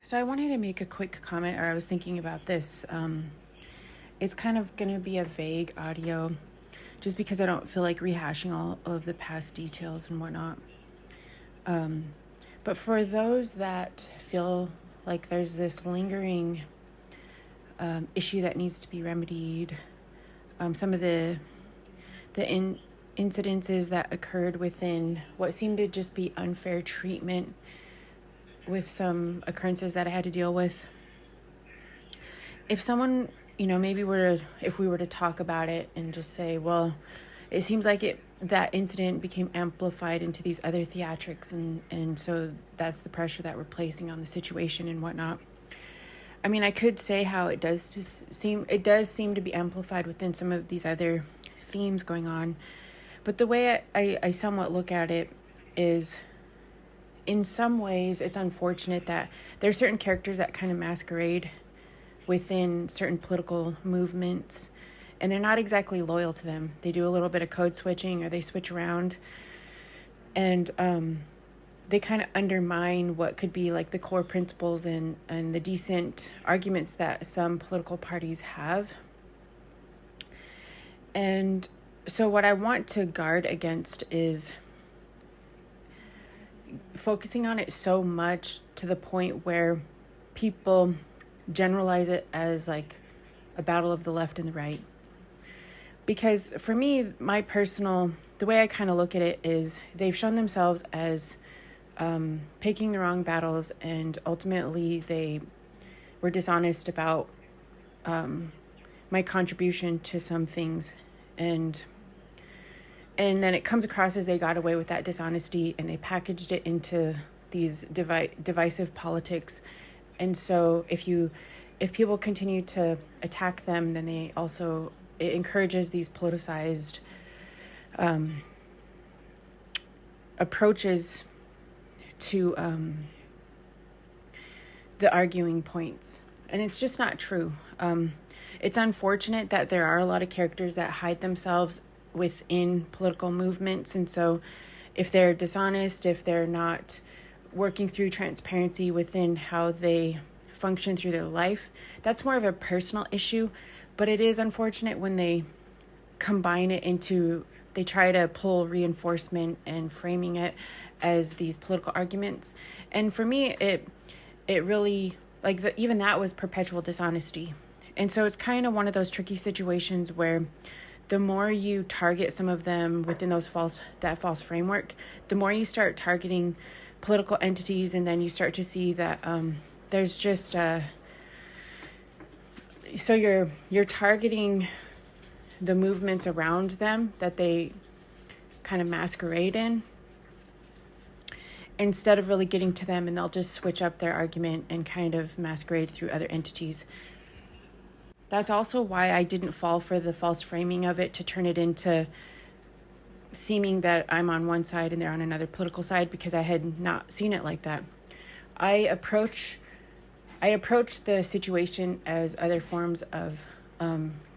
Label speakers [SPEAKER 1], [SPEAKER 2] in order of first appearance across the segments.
[SPEAKER 1] So I wanted to make a quick comment, or I was thinking about this. It's kind of going to be a vague audio just because I don't feel like rehashing all of the past details and whatnot. But for those that feel like there's this lingering issue that needs to be remedied, some of the incidences that occurred within what seemed to just be unfair treatment with some occurrences that I had to deal with. If someone, if we were to talk about it and just say, well, it seems like that incident became amplified into these other theatrics, and so that's the pressure that we're placing on the situation and whatnot. I mean, I could say how it does seem to be amplified within some of these other themes going on, but the way I somewhat look at it is, in some ways, it's unfortunate that there are certain characters that kind of masquerade within certain political movements, and they're not exactly loyal to them. They do a little bit of code switching, or they switch around, and they kind of undermine what could be like the core principles and the decent arguments that some political parties have. And so what I want to guard against is focusing on it so much to the point where people generalize it as like a battle of the left and the right. Because for me, the way I kind of look at it is they've shown themselves as picking the wrong battles, and ultimately they were dishonest about my contribution to some things, and then it comes across as they got away with that dishonesty, and they packaged it into these divisive politics. And so if people continue to attack them, then it encourages these politicized approaches to the arguing points. And it's just not true. It's unfortunate that there are a lot of characters that hide themselves within political movements, and so if they're dishonest, if they're not working through transparency within how they function through their life, that's more of a personal issue. But it is unfortunate when they combine it they try to pull reinforcement and framing it as these political arguments. And for me, it really, even that was perpetual dishonesty. And so it's kind of one of those tricky situations where the more you target some of them within that false framework, the more you start targeting political entities, and then you start to see that there's just so you're targeting the movements around them that they kind of masquerade in, instead of really getting to them, and they'll just switch up their argument and kind of masquerade through other entities. That's also why I didn't fall for the false framing of it to turn it into seeming that I'm on one side and they're on another political side, because I had not seen it like that. I approach the situation as other forms of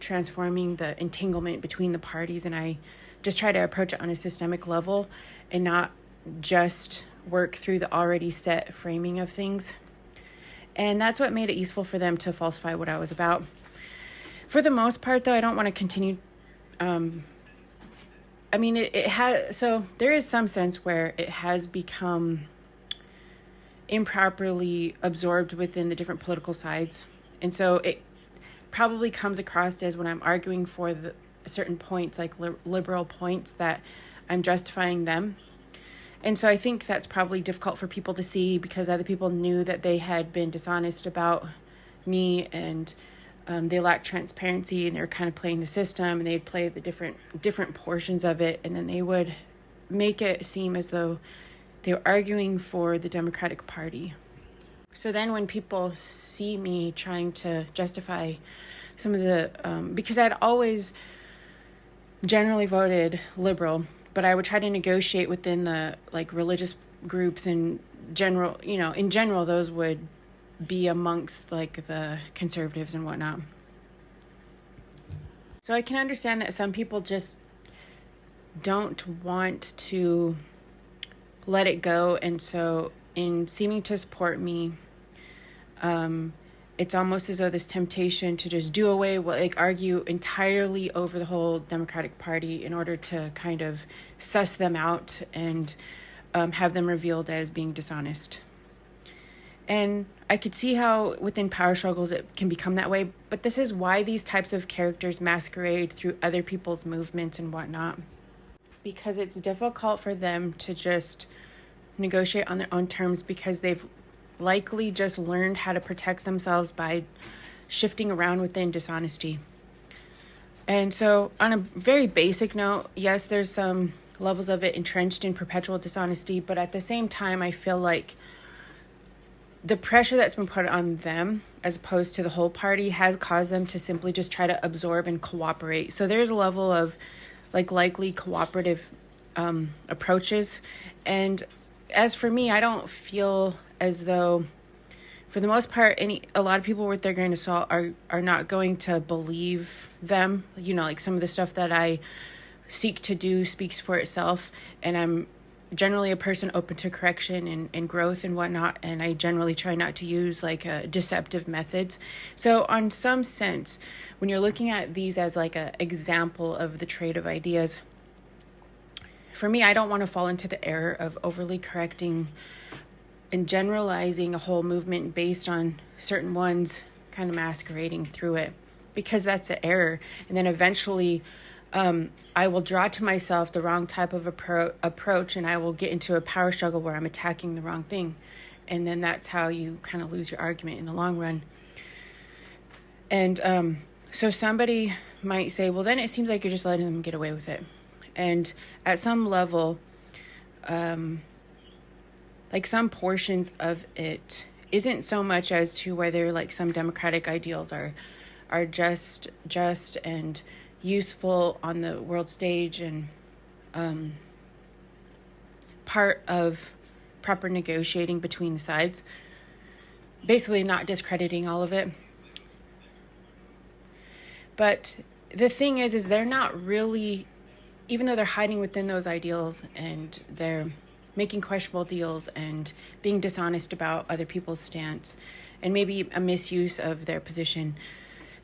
[SPEAKER 1] transforming the entanglement between the parties, and I just try to approach it on a systemic level and not just work through the already set framing of things. And that's what made it useful for them to falsify what I was about. For the most part, though, I don't want to continue. It has. So there is some sense where it has become improperly absorbed within the different political sides, and so it probably comes across as when I'm arguing for certain points, like liberal points, that I'm justifying them. And so I think that's probably difficult for people to see, because other people knew that they had been dishonest about me, and they lacked transparency, and they were kind of playing the system, and they'd play the different portions of it, and then they would make it seem as though they were arguing for the Democratic Party. So then when people see me trying to justify some of the, because I'd always generally voted liberal, but I would try to negotiate within the religious groups, and in general, those would be amongst the conservatives and whatnot. So I can understand that some people just don't want to let it go, and so in seeming to support me, It's almost as though this temptation to just do away, like argue entirely over the whole Democratic Party in order to kind of suss them out and have them revealed as being dishonest. And I could see how within power struggles it can become that way, but this is why these types of characters masquerade through other people's movements and whatnot. Because it's difficult for them to just negotiate on their own terms because they've likely just learned how to protect themselves by shifting around within dishonesty. And so on a very basic note, yes, there's some levels of it entrenched in perpetual dishonesty, but at the same time, I feel like the pressure that's been put on them as opposed to the whole party has caused them to simply just try to absorb and cooperate. So there's a level of likely cooperative approaches. And as for me, I don't feel as though, for the most part, a lot of people with their grain of salt are not going to believe them. Like some of the stuff that I seek to do speaks for itself, and I'm generally a person open to correction and growth and whatnot, and I generally try not to use deceptive methods. So on some sense, when you're looking at these as like a example of the trade of ideas, for me, I don't want to fall into the error of overly correcting and generalizing a whole movement based on certain ones kind of masquerading through it, because that's an error. And then eventually I will draw to myself the wrong type of approach, and I will get into a power struggle where I'm attacking the wrong thing. And then that's how you kind of lose your argument in the long run. And so somebody might say, well, then it seems like you're just letting them get away with it. And at some level, some portions of it isn't so much as to whether some democratic ideals are just and useful on the world stage and part of proper negotiating between the sides. Basically not discrediting all of it. But the thing is they're not really, even though they're hiding within those ideals and they're making questionable deals and being dishonest about other people's stance and maybe a misuse of their position,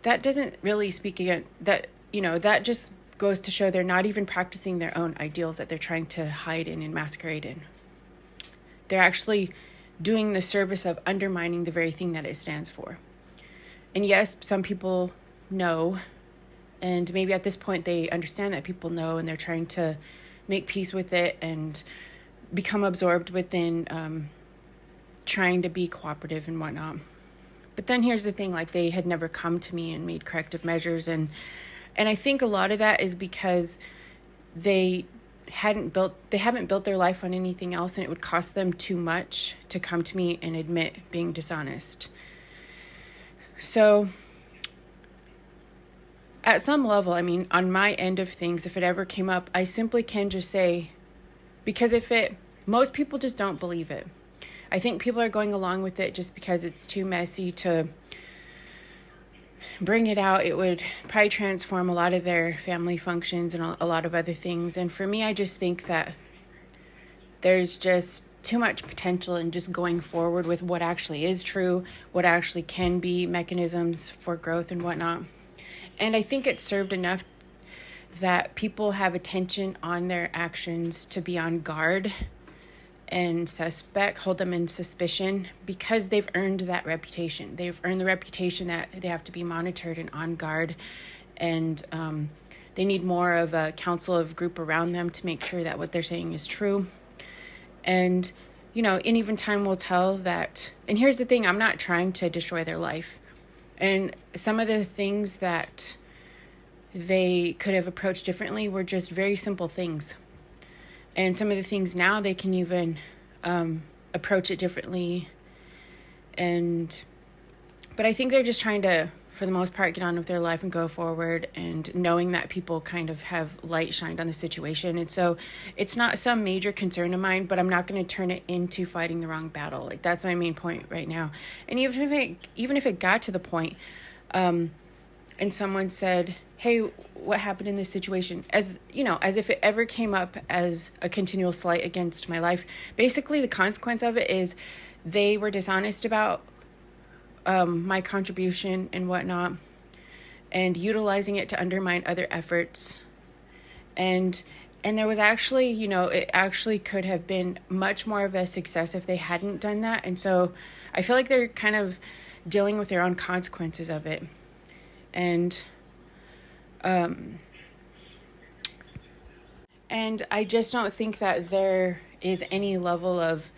[SPEAKER 1] that doesn't really speak against that. That just goes to show they're not even practicing their own ideals that they're trying to hide in and masquerade in. They're actually doing the service of undermining the very thing that it stands for. And yes, some people know, and maybe at this point they understand that people know, and they're trying to make peace with it and become absorbed within trying to be cooperative and whatnot. But then here's the thing, they had never come to me and made corrective measures, and I think a lot of that is because they haven't built their life on anything else, and it would cost them too much to come to me and admit being dishonest. So at some level, on my end of things, if it ever came up, I simply can just say, because most people just don't believe it. I think people are going along with it just because it's too messy to bring it out. It would probably transform a lot of their family functions and a lot of other things. And for me, I just think that there's just too much potential in just going forward with what actually is true, what actually can be mechanisms for growth and whatnot. And I think it's served enough that people have attention on their actions to be on guard and hold them in suspicion, because they've earned that reputation. They've earned the reputation that they have to be monitored and on guard, and they need more of a council of group around them to make sure that what they're saying is true. And, and even time will tell that. And here's the thing, I'm not trying to destroy their life. And some of the things that they could have approached differently were just very simple things. And some of the things now they can even approach it differently. But I think they're just trying to, for the most part, get on with their life and go forward, and knowing that people kind of have light shined on the situation. And so it's not some major concern of mine, but I'm not going to turn it into fighting the wrong battle. That's my main point right now. And even if it got to the point, and someone said, hey, what happened in this situation? As if it ever came up as a continual slight against my life. Basically, the consequence of it is they were dishonest about my contribution and whatnot, and utilizing it to undermine other efforts. And there was actually, it actually could have been much more of a success if they hadn't done that. And so I feel like they're kind of dealing with their own consequences of it. And I just don't think that there is any level of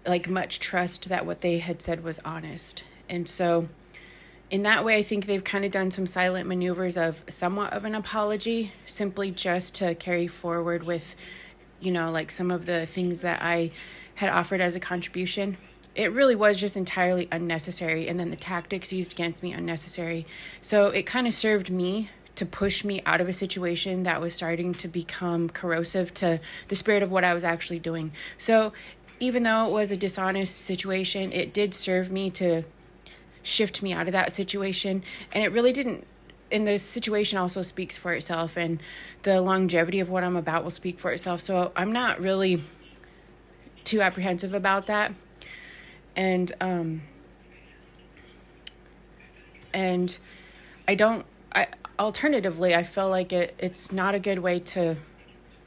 [SPEAKER 1] like much trust that what they had said was honest. And so in that way, I think they've kind of done some silent maneuvers of somewhat of an apology, simply just to carry forward with, like some of the things that I had offered as a contribution. It really was just entirely unnecessary. And then the tactics used against me, unnecessary. So it kind of served me to push me out of a situation that was starting to become corrosive to the spirit of what I was actually doing. So even though it was a dishonest situation, it did serve me to shift me out of that situation. And it really didn't, and the situation also speaks for itself, and the longevity of what I'm about will speak for itself. So I'm not really too apprehensive about that. And alternatively, I feel like it's not a good way to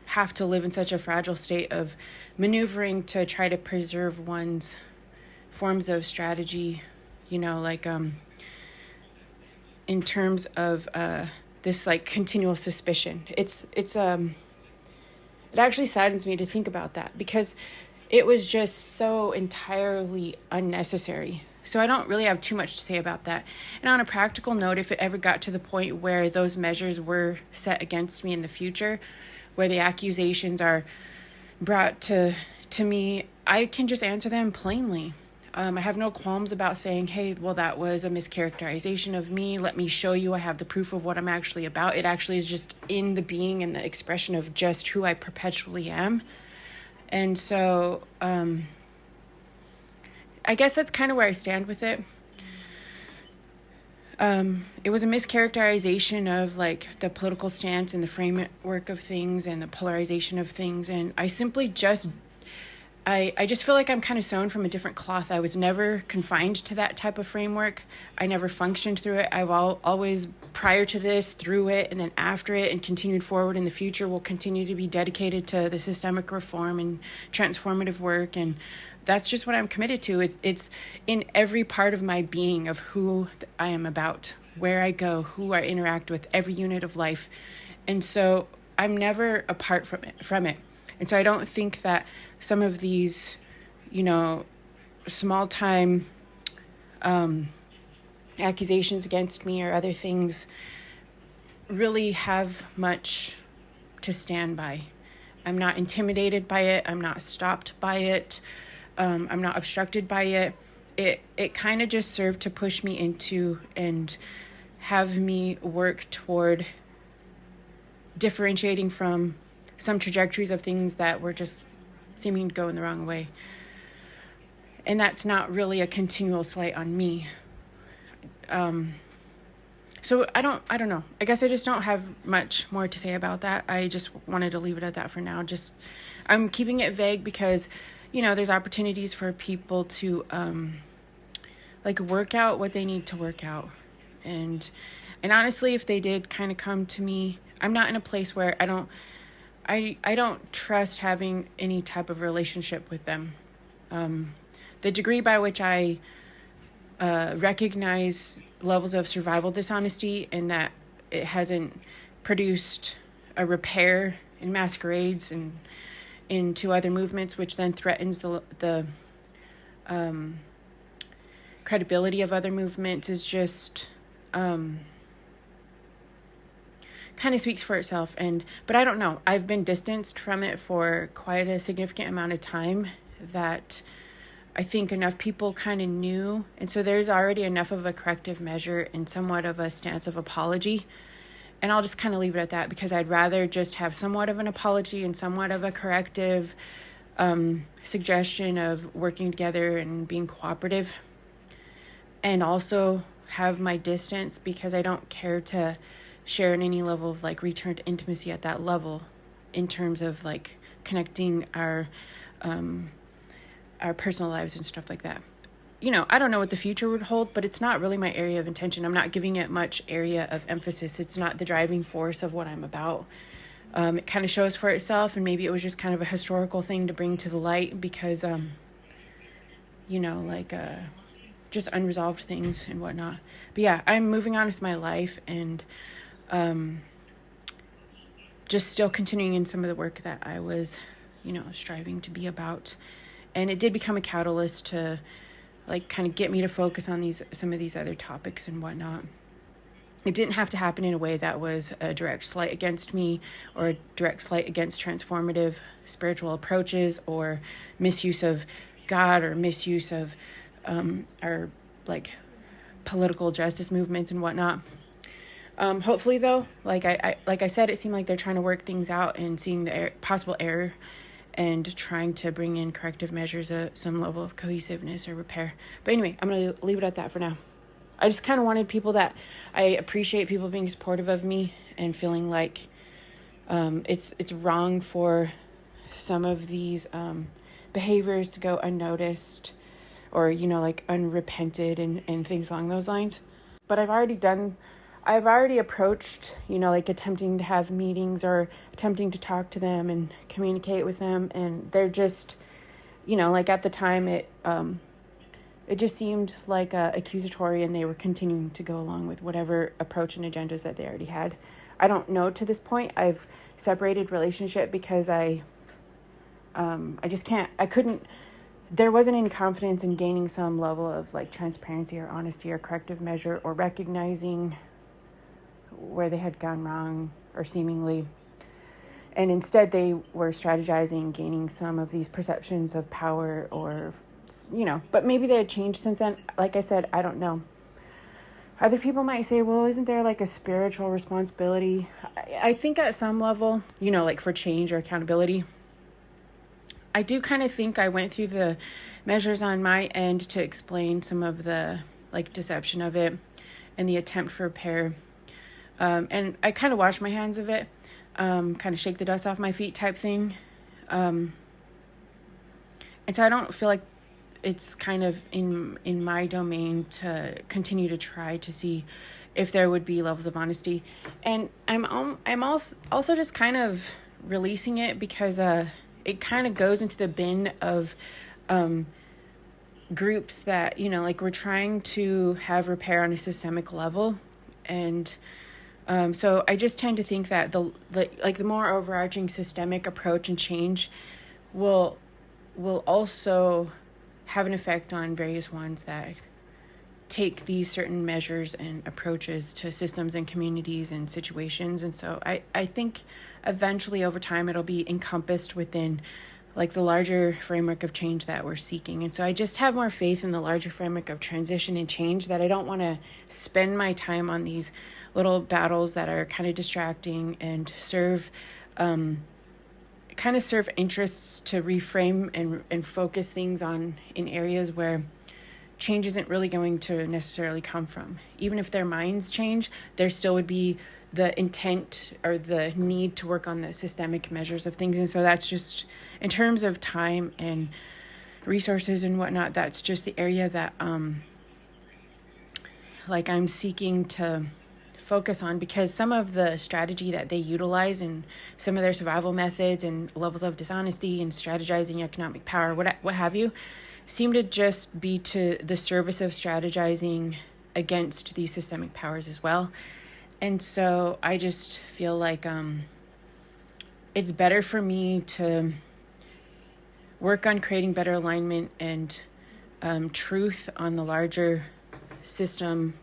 [SPEAKER 1] have to live in such a fragile state of maneuvering to try to preserve one's forms of strategy, in terms of this like continual suspicion. It actually saddens me to think about that, because it was just so entirely unnecessary. So I don't really have too much to say about that. And on a practical note, if it ever got to the point where those measures were set against me in the future, where the accusations are brought to me, I can just answer them plainly. I have no qualms about saying, hey, well, that was a mischaracterization of me. Let me show you. I have the proof of what I'm actually about. It actually is just in the being and the expression of just who I perpetually am. And so I guess that's kind of where I stand with it. It was a mischaracterization of like the political stance and the framework of things and the polarization of things. And I simply just, I just feel like I'm kind of sewn from a different cloth. I was never confined to that type of framework. I never functioned through it. I've always, prior to this, through it, and then after it, and continued forward in the future, will continue to be dedicated to the systemic reform and transformative work. And that's just what I'm committed to. It's in every part of my being of who I am about, where I go, who I interact with, every unit of life. And so I'm never apart from it. And so I don't think that some of these, small time accusations against me or other things really have much to stand by. I'm not intimidated by it. I'm not stopped by it. I'm not obstructed by it. It kind of just served to push me into and have me work toward differentiating from some trajectories of things that were just seeming to go in the wrong way. And that's not really a continual slight on me. So I don't know. I guess I just don't have much more to say about that. I just wanted to leave it at that for now. I'm keeping it vague because, there's opportunities for people to, work out what they need to work out. And honestly, if they did kind of come to me, I'm not in a place where I don't trust having any type of relationship with them. The degree by which I recognize levels of survival dishonesty and that it hasn't produced a repair in masquerades and into other movements, which then threatens the credibility of other movements, is just kind of speaks for itself. But I don't know. I've been distanced from it for quite a significant amount of time that I think enough people kind of knew. And so there's already enough of a corrective measure and somewhat of a stance of apology. And I'll just kind of leave it at that, because I'd rather just have somewhat of an apology and somewhat of a corrective suggestion of working together and being cooperative, and also have my distance, because I don't care to share in any level of returned intimacy at that level in terms of connecting our personal lives and stuff like that. I don't know what the future would hold, but it's not really my area of intention. I'm not giving it much area of emphasis. It's not the driving force of what I'm about. It kind of shows for itself, and maybe it was just kind of a historical thing to bring to the light because, just unresolved things and whatnot. But yeah, I'm moving on with my life and just still continuing in some of the work that I was, striving to be about. And it did become a catalyst to kind of get me to focus on some of these other topics and whatnot. It didn't have to happen in a way that was a direct slight against me or a direct slight against transformative spiritual approaches or misuse of God or misuse of our political justice movements and whatnot. Hopefully though, like I said, it seemed like they're trying to work things out and seeing the possible error and trying to bring in corrective measures at some level of cohesiveness or repair. But anyway, I'm going to leave it at that for now. I just kind of wanted I appreciate people being supportive of me and feeling like it's wrong for some of these behaviors to go unnoticed or, unrepented and things along those lines. But I've already approached, attempting to have meetings or attempting to talk to them and communicate with them. And they're just, at the time it just seemed like accusatory, and they were continuing to go along with whatever approach and agendas that they already had. I don't know to this point. I've separated relationship because I couldn't, there wasn't any confidence in gaining some level of transparency or honesty or corrective measure or recognizing where they had gone wrong or seemingly. And instead they were strategizing, gaining some of these perceptions of power or, but maybe they had changed since then. Like I said, I don't know. Other people might say, well, isn't there a spiritual responsibility? I think at some level, for change or accountability. I do kind of think I went through the measures on my end to explain some of the deception of it and the attempt for repair. And I kind of wash my hands of it, kind of shake the dust off my feet type thing. And so I don't feel like it's kind of in my domain to continue to try to see if there would be levels of honesty. And I'm also just kind of releasing it because it kind of goes into the bin of groups that, we're trying to have repair on a systemic level. And so I just tend to think that the more overarching systemic approach and change will also have an effect on various ones that take these certain measures and approaches to systems and communities and situations. And so I think eventually over time it'll be encompassed within the larger framework of change that we're seeking. And so I just have more faith in the larger framework of transition and change, that I don't want to spend my time on these little battles that are kind of distracting and serve interests to reframe and focus things in areas where change isn't really going to necessarily come from. Even if their minds change, there still would be the intent or the need to work on the systemic measures of things. And so that's just, in terms of time and resources and whatnot, that's just the area that I'm seeking to focus on, because some of the strategy that they utilize and some of their survival methods and levels of dishonesty and strategizing economic power, what have you, seem to just be to the service of strategizing against these systemic powers as well. And so I just feel like it's better for me to work on creating better alignment and truth on the larger system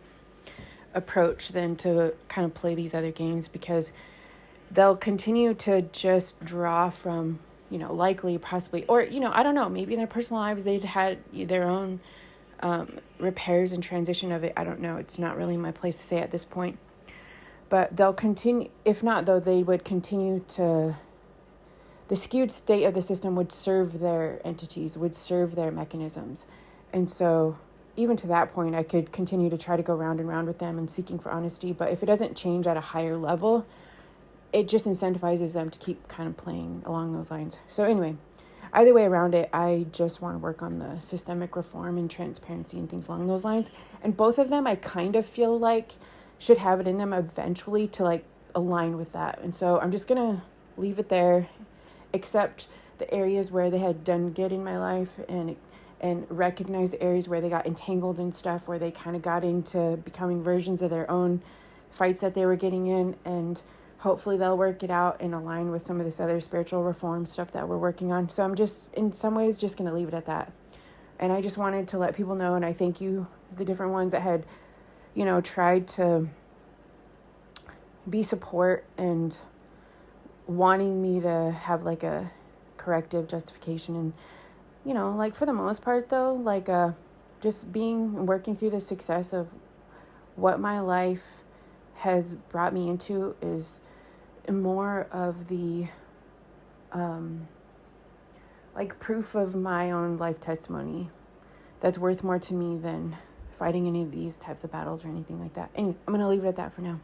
[SPEAKER 1] approach than to kind of play these other games, because they'll continue to just draw from, likely, possibly, or, I don't know, maybe in their personal lives they'd had their own repairs and transition of it. I don't know. It's not really my place to say at this point. But they'll continue, if not, though, they would continue to, the skewed state of the system would serve their entities, would serve their mechanisms. And so even to that point, I could continue to try to go round and round with them and seeking for honesty. But if it doesn't change at a higher level, it just incentivizes them to keep kind of playing along those lines. So anyway, either way around it, I just want to work on the systemic reform and transparency and things along those lines. And both of them, I kind of feel like should have it in them eventually to like align with that. And so I'm just going to leave it there, except the areas where they had done good in my life, and recognize the areas where they got entangled in stuff, where they kind of got into becoming versions of their own fights that they were getting in, and hopefully they'll work it out and align with some of this other spiritual reform stuff that we're working on. So I'm just, in some ways, just going to leave it at that. And I just wanted to let people know, and I thank you, the different ones that had, tried to be support and wanting me to have like a corrective justification. And, like for the most part though, like just working through the success of what my life has brought me into is more of the like proof of my own life testimony that's worth more to me than fighting any of these types of battles or anything like that. Anyway, I'm going to leave it at that for now.